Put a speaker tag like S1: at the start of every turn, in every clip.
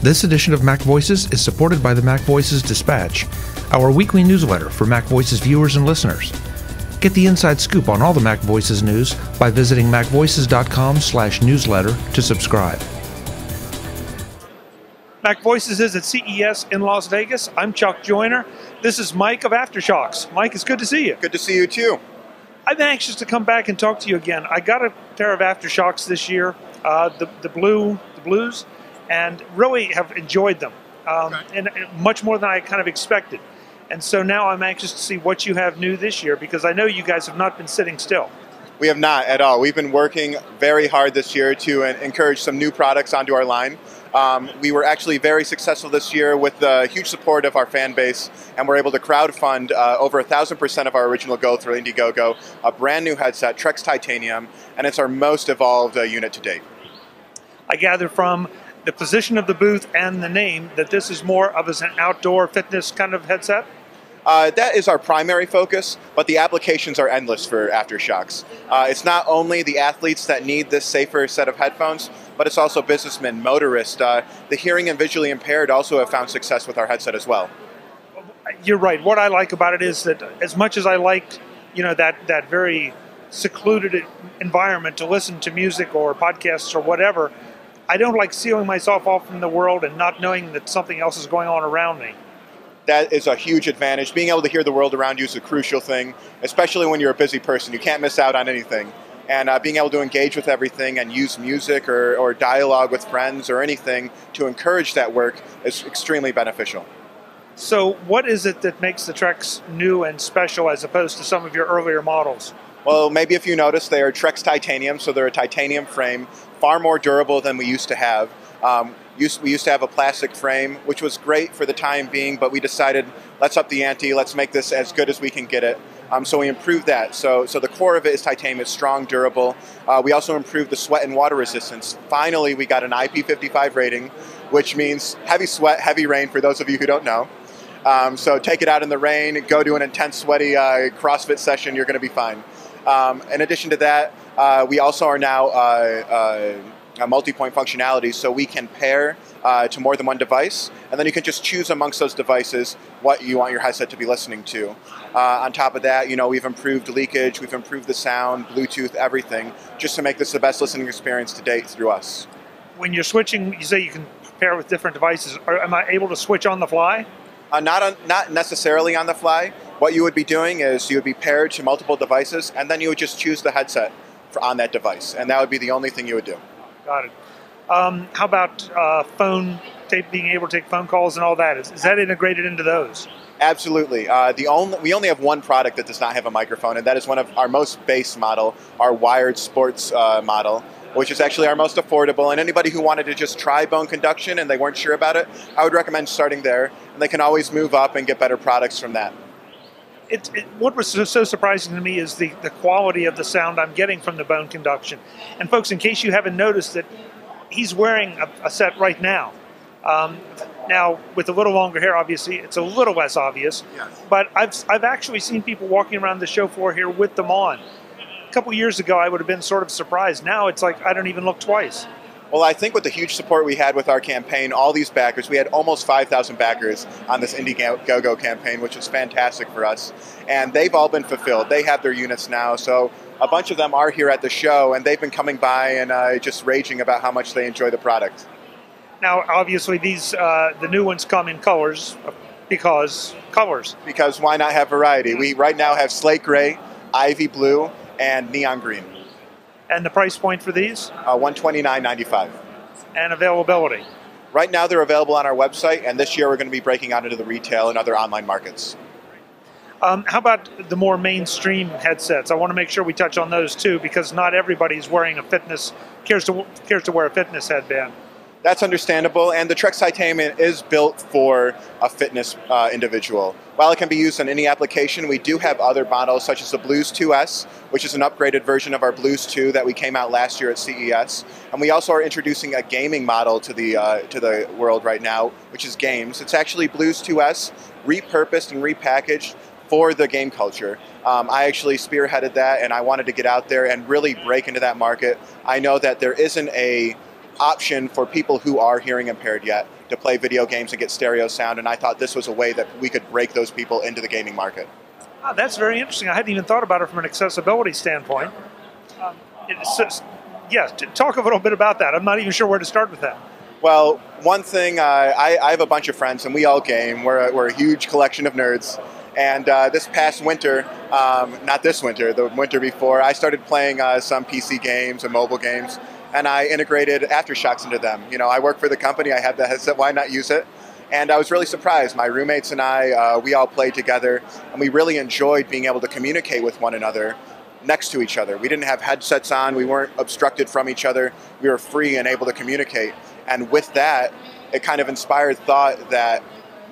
S1: This edition of MacVoices is supported by the MacVoices Dispatch, our weekly newsletter for MacVoices viewers and listeners. Get the inside scoop on all the MacVoices news by visiting macvoices.com/newsletter to subscribe.
S2: MacVoices is at CES in Las Vegas. I'm Chuck Joyner. This is Mike of AfterShokz. Mike, it's good to see you.
S3: Good to see you too.
S2: I'm anxious to come back and talk to you again. I got a pair of AfterShokz this year, the Bluez, and really have enjoyed them, and much more than I kind of expected. And so now I'm anxious to see what you have new this year, because I know you guys have not been sitting still.
S3: We have not at all. We've been working very hard this year to encourage some new products onto our line. We were actually very successful this year with the huge support of our fan base, and we're able to crowdfund over 1,000% of our original goal through Indiegogo, a brand new headset, Trekz Titanium, and it's our most evolved unit to date.
S2: I gather from the position of the booth and the name that this is more of an outdoor fitness kind of headset?
S3: That is our primary focus, but the applications are endless for AfterShokz. It's not only the athletes that need this safer set of headphones, but it's also businessmen, motorists. The hearing and visually impaired also have found success with our headset as well.
S2: You're right. What I like about it is that as much as I liked, that very secluded environment to listen to music or podcasts or whatever, I don't like sealing myself off from the world and not knowing that something else is going on around me.
S3: That is a huge advantage. Being able to hear the world around you is a crucial thing, especially when you're a busy person. You can't miss out on anything. And being able to engage with everything and use music or dialogue with friends or anything to encourage that work is extremely beneficial.
S2: So what is it that makes the Trekz new and special as opposed to some of your earlier models?
S3: Well, maybe if you noticed, they are Trekz Titanium, so they're a titanium frame, far more durable than we used to have. We used to have a plastic frame, which was great for the time being, but we decided, let's up the ante, let's make this as good as we can get it. So we improved that. So the core of it is titanium, it's strong, durable. We also improved the sweat and water resistance. Finally, we got an IP55 rating, which means heavy sweat, heavy rain, for those of you who don't know. So take it out in the rain, go to an intense, sweaty CrossFit session, you're going to be fine. In addition to that, we also are now a multi-point functionality, so we can pair to more than one device, and then you can just choose amongst those devices what you want your headset to be listening to. On top of that, we've improved leakage, we've improved the sound, Bluetooth, everything, just to make this the best listening experience to date through us.
S2: When you're switching, you say you can pair with different devices. Am I able to switch on the fly?
S3: Not necessarily on the fly. What you would be doing is you would be paired to multiple devices, and then you would just choose the headset on that device, and that would be the only thing you would do.
S2: Got it. How about being able to take phone calls and all that? Is that integrated into those?
S3: Absolutely. We only have one product that does not have a microphone, and that is one of our most base model, our wired sports model, which is actually our most affordable. And anybody who wanted to just try bone conduction and they weren't sure about it, I would recommend starting there, and they can always move up and get better products from that.
S2: What was so surprising to me is the quality of the sound I'm getting from the bone conduction. And folks, in case you haven't noticed that he's wearing a set right now. Now, with a little longer hair, obviously, it's a little less obvious.
S3: Yes.
S2: But I've actually seen people walking around the show floor here with them on. A couple years ago, I would have been sort of surprised. Now it's like I don't even look twice.
S3: Well, I think with the huge support we had with our campaign, all these backers, we had almost 5,000 backers on this Indiegogo campaign, which was fantastic for us. And they've all been fulfilled. They have their units now. So a bunch of them are here at the show, and they've been coming by and just raging about how much they enjoy the product.
S2: Now, obviously, the new ones come in colors because colors.
S3: Because why not have variety? We right now have slate gray, ivy blue, and neon green.
S2: And the price point for these?
S3: $129.95.
S2: And availability?
S3: Right now they're available on our website, and this year we're going to be breaking out into the retail and other online markets.
S2: How about the more mainstream headsets? I want to make sure we touch on those too, because not everybody's wearing cares to wear a fitness headband.
S3: That's understandable, and the Trekz Titanium is built for a fitness individual. While it can be used on any application, we do have other models such as the Bluez 2S, which is an upgraded version of our Bluez 2 that we came out last year at CES. And we also are introducing a gaming model to the world right now, which is Gamez. It's actually Bluez 2S, repurposed and repackaged for the game culture. I actually spearheaded that, and I wanted to get out there and really break into that market. I know that there isn't a option for people who are hearing impaired yet to play video games and get stereo sound, and I thought this was a way that we could break those people into the gaming market.
S2: Oh, that's very interesting. I hadn't even thought about it from an accessibility standpoint. Talk a little bit about that. I'm not even sure where to start with that.
S3: Well, one thing, I have a bunch of friends and we all game. We're a huge collection of nerds. And this past winter, not this winter, the winter before, I started playing some PC games and mobile games, and I integrated AfterShokz into them. You know, I work for the company, I have the headset, why not use it? And I was really surprised. My roommates and I, we all played together, and we really enjoyed being able to communicate with one another next to each other. We didn't have headsets on, we weren't obstructed from each other, we were free and able to communicate. And with that, it kind of inspired thought that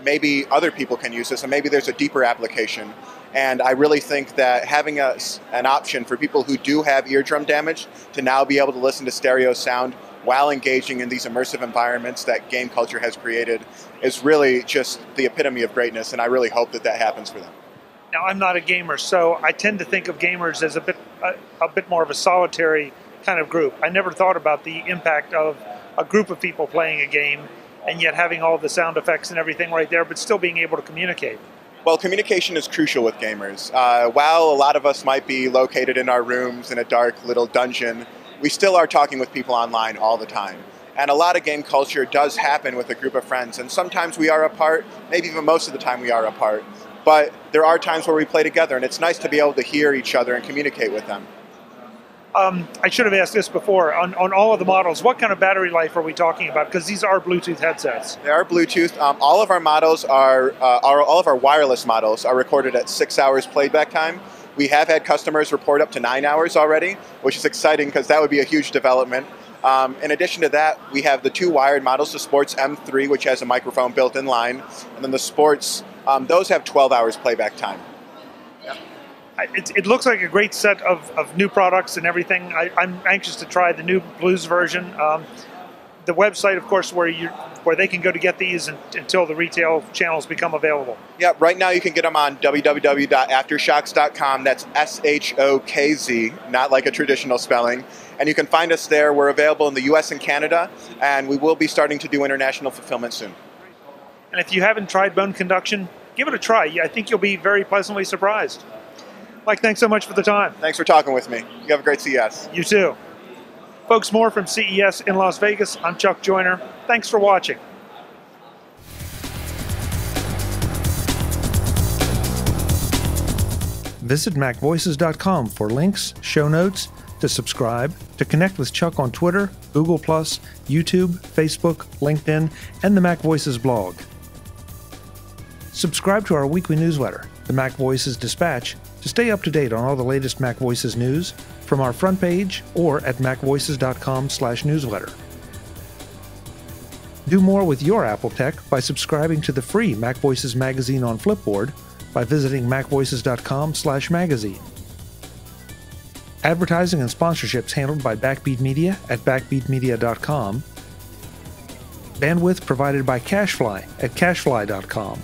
S3: maybe other people can use this, and maybe there's a deeper application. And I really think that having an option for people who do have eardrum damage to now be able to listen to stereo sound while engaging in these immersive environments that game culture has created is really just the epitome of greatness, and I really hope that that happens for them.
S2: Now, I'm not a gamer, so I tend to think of gamers as a bit more of a solitary kind of group. I never thought about the impact of a group of people playing a game and yet having all the sound effects and everything right there, but still being able to communicate.
S3: Well, communication is crucial with gamers. While a lot of us might be located in our rooms in a dark little dungeon, we still are talking with people online all the time. And a lot of game culture does happen with a group of friends, and sometimes we are apart, maybe even most of the time we are apart. But there are times where we play together, and it's nice to be able to hear each other and communicate with them.
S2: I should have asked this before. On all of the models, what kind of battery life are we talking about? Because these are Bluetooth headsets.
S3: They are Bluetooth. All of our models all of our wireless models are recorded at 6 hours playback time. We have had customers report up to 9 hours already, which is exciting because that would be a huge development. In addition to that, we have the two wired models, the Sports M3, which has a microphone built in line, and then the Sports, those have 12 hours playback time.
S2: It looks like a great set of new products and everything. I'm anxious to try the new Bluez version. The website, of course, where they can go to get these until the retail channels become available.
S3: Yeah, right now you can get them on www.aftershokz.com. That's SHOKZ, not like a traditional spelling. And you can find us there. We're available in the US and Canada, and we will be starting to do international fulfillment soon.
S2: And if you haven't tried bone conduction, give it a try. I think you'll be very pleasantly surprised. Mike, thanks so much for the time.
S3: Thanks for talking with me. You have a great CES.
S2: You too. Folks, more from CES in Las Vegas. I'm Chuck Joyner. Thanks for watching.
S1: Visit MacVoices.com for links, show notes, to subscribe, to connect with Chuck on Twitter, Google+, YouTube, Facebook, LinkedIn, and the MacVoices blog. Subscribe to our weekly newsletter, the MacVoices Dispatch, to stay up to date on all the latest MacVoices news from our front page or at macvoices.com/newsletter. Do more with your Apple tech by subscribing to the free MacVoices magazine on Flipboard by visiting macvoices.com/magazine. Advertising and sponsorships handled by Backbeat Media at backbeatmedia.com. Bandwidth provided by CacheFly at cachefly.com.